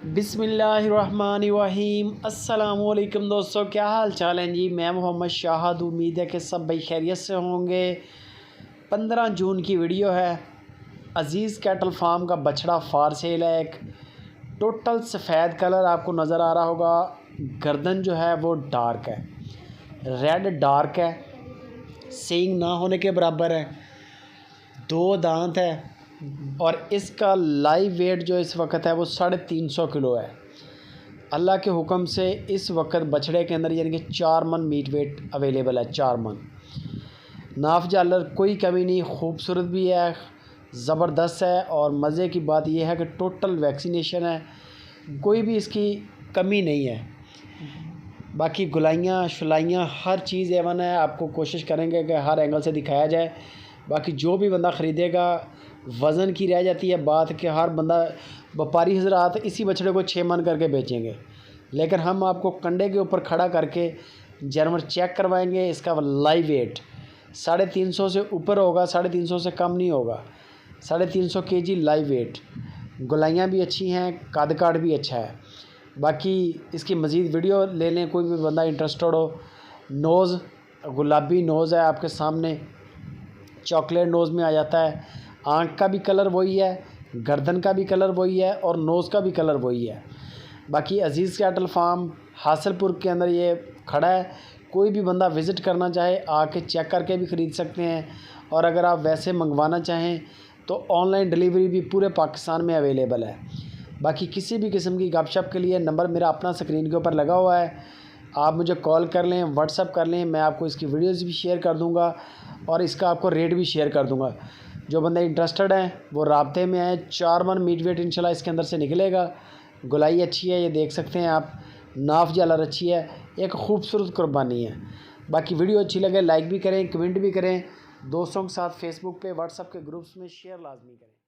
बिस्मिल्लाहिर्रहमानिर्रहीम। अस्सलामुअलैकुम दोस्तों, क्या हाल चाल हैं जी। मैं मोहम्मद शाहद, उम्मीद है कि सब भाई खैरियत से होंगे। 15 जून की वीडियो है। अज़ीज़ कैटल फार्म का बछड़ा फार सेल है। एक टोटल सफ़ेद कलर आपको नज़र आ रहा होगा। गर्दन जो है वो डार्क है, रेड डार्क है, सींग ना होने के बराबर है, 2 दांत है और इसका लाइव वेट जो इस वक्त है वो 350 किलो है। अल्लाह के हुक्म से इस वक्त बछड़े के अंदर यानी कि 4 मन मीट वेट अवेलेबल है। 4 मन नाफ जालर कोई कमी नहीं, खूबसूरत भी है, ज़बरदस्त है। और मज़े की बात यह है कि टोटल वैक्सीनेशन है, कोई भी इसकी कमी नहीं है। बाकी गुलाइयाँ शुलाइयाँ हर चीज़ एवन है। आपको कोशिश करेंगे कि हर एंगल से दिखाया जाए। बाकी जो भी बंदा ख़रीदेगा, वज़न की रह जाती है बात कि हर बंदा व्यापारी हज़रात इसी बछड़े को 6 मन करके बेचेंगे, लेकिन हम आपको कंडे के ऊपर खड़ा करके जानवर चेक करवाएंगे। इसका लाइव वेट 350 से ऊपर होगा, 350 से कम नहीं होगा। 350 kg लाइव वेट। गुलाइयाँ भी अच्छी हैं, कद काठ भी अच्छा है। बाकी इसकी मज़ीद वीडियो ले लें, कोई भी बंदा इंटरेस्टेड हो। नोज़ गुलाबी नोज़ है आपके सामने, चॉकलेट नोज़ में आ जाता है। आँख का भी कलर वही है, गर्दन का भी कलर वही है और नोज़ का भी कलर वही है। बाकी अज़ीज़ कैटल फार्म हासिलपुर के अंदर ये खड़ा है। कोई भी बंदा विज़िट करना चाहे आके चेक करके भी ख़रीद सकते हैं। और अगर आप वैसे मंगवाना चाहें तो ऑनलाइन डिलीवरी भी पूरे पाकिस्तान में अवेलेबल है। बाकी किसी भी किस्म की गपशप के लिए नंबर मेरा अपना स्क्रीन के ऊपर लगा हुआ है, आप मुझे कॉल कर लें, व्हाट्सअप कर लें। मैं आपको इसकी वीडियोस भी शेयर कर दूंगा और इसका आपको रेट भी शेयर कर दूंगा। जो बंदे इंटरेस्टेड हैं वो राब्ते में आए। 4 मन मीट वेट इंशाल्लाह इसके अंदर से निकलेगा। गुलाई अच्छी है, ये देख सकते हैं आप। नाफ जालर अच्छी है, एक खूबसूरत कुर्बानी है। बाकी वीडियो अच्छी लगे लाइक भी करें, कमेंट भी करें, दोस्तों के साथ फेसबुक पे व्हाट्सअप के ग्रुप्स में शेयर लाजमी करें।